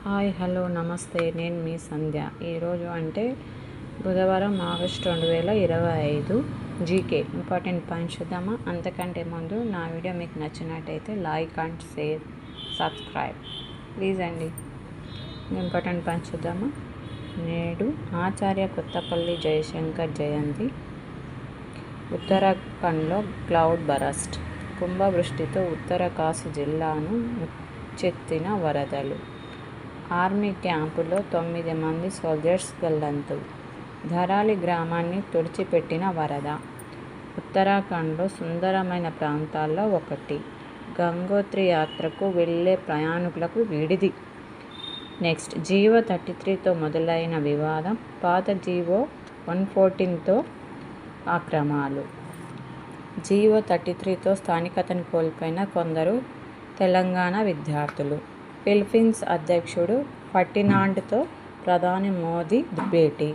Hi hello నమస్తే, నేను మీ సంధ్య. ఈరోజు అంటే బుధవారం ఆగస్టు 2025 జీకే ఇంపార్టెంట్ పాయింట్స్ చూద్దామా. అంతకంటే ముందు నా వీడియో మీకు నచ్చినట్టయితే like and share, subscribe please అండి. ఇంపార్టెంట్ పాయింట్స్ చూద్దామా. నేడు ఆచార్య కొత్తపల్లి జయశంకర్ జయంతి. ఉత్తరాఖండ్లో క్లౌడ్ బరస్ట్, కుంభవృష్టితో ఉత్తరకాశీ జిల్లాను ముంచెత్తిన వరదలు. ఆర్మీ క్యాంపులో 9 మంది సోల్జర్స్ గల్లంతు. ధరాలి గ్రామాన్ని తుడిచిపెట్టిన వరద. ఉత్తరాఖండ్లో సుందరమైన ప్రాంతాల్లో ఒకటి. గంగోత్రి యాత్రకు వెళ్లే ప్రయాణికులకు విడిది. నెక్స్ట్, జియో 33తో మొదలైన వివాదం, పాత జియో 114తో అక్రమాలు. జియో 33తో స్థానికతను కోల్పోయిన కొందరు తెలంగాణ విద్యార్థులు. ఫిలిప్పీన్స్ అధ్యక్షుడు ఫర్డినాండ్తో ప్రధాని మోదీ భేటీ.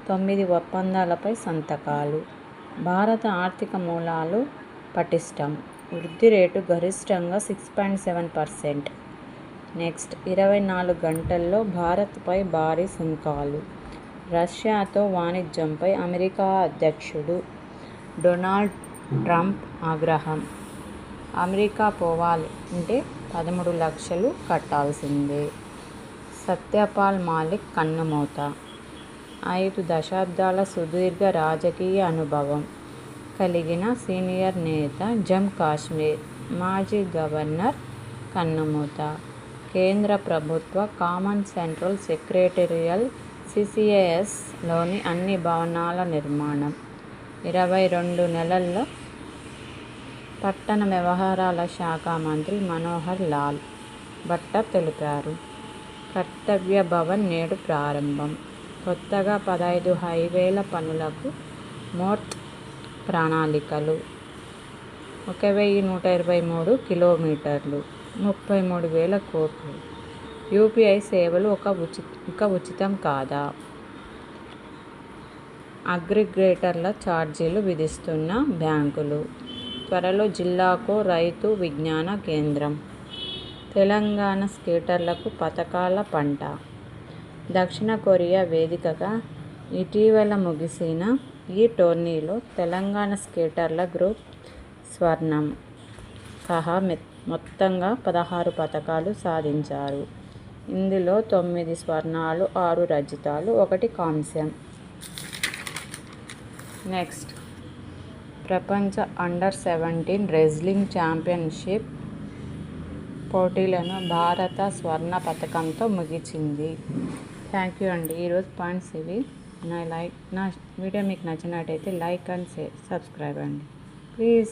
9 ఒప్పందాలపై సంతకాలు. భారత ఆర్థిక మూలాలు పటిష్టం. వృద్ధి రేటు గరిష్టంగా 6.7%. నెక్స్ట్, 24 గంటల్లో భారత్పై భారీ సుంకాలు. రష్యాతో వాణిజ్యంపై అమెరికా అధ్యక్షుడు డొనాల్డ్ ట్రంప్ ఆగ్రహం. అమెరికా పోవాలంటే 13 లక్షలు కట్టాల్సిందే. సత్యపాల్ మాలిక్ కన్నుమూత. 5 దశాబ్దాల సుదీర్ఘ రాజకీయ అనుభవం కలిగిన సీనియర్ నేత జమ్మూ కాశ్మీర్ మాజీ గవర్నర్ కన్నుమూత. కేంద్ర ప్రభుత్వ కామన్ సెంట్రల్ సెక్రటేరియల్ CCASలోని అన్ని భవనాల నిర్మాణం 22 నెలల్లో పట్టణ వ్యవహారాల శాఖ మంత్రి మనోహర్ లాల్ ఖట్టర్ తెలిపారు. కర్తవ్య భవన్ నేడు ప్రారంభం. కొత్తగా 15 హైవేల పనులకు మోర్త్ ప్రణాళికలు. 1123 కిలోమీటర్లు, 33,000 కోట్లు. UPI సేవలు ఇక ఉచితం కాదా? అగ్రిగేటర్ల ఛార్జీలు విధిస్తున్న బ్యాంకులు. త్వరలో జిల్లాకో రైతు విజ్ఞాన కేంద్రం. తెలంగాణ స్కేటర్లకు పతకాల పంట. దక్షిణ కొరియా వేదికగా ఇటీవల ముగిసిన ఈ టోర్నీలో తెలంగాణ స్కేటర్ల గ్రూప్ స్వర్ణం సహా మొత్తంగా 16 పతకాలు సాధించారు. ఇందులో 9 స్వర్ణాలు, 6 రజతాలు, 1 కాంస్యం. నెక్స్ట్, ప్రపంచ అండర్-17 రెజ్లింగ్ ఛాంపియన్షిప్ పోటీలను భారత స్వర్ణ పతకంతో ముగిసింది. థ్యాంక్ యూ అండి. ఈరోజు పాయింట్స్ ఇవి. నా వీడియో మీకు నచ్చినట్టయితే లైక్ అండ్ షేర్, సబ్స్క్రైబ్ అండి ప్లీజ్.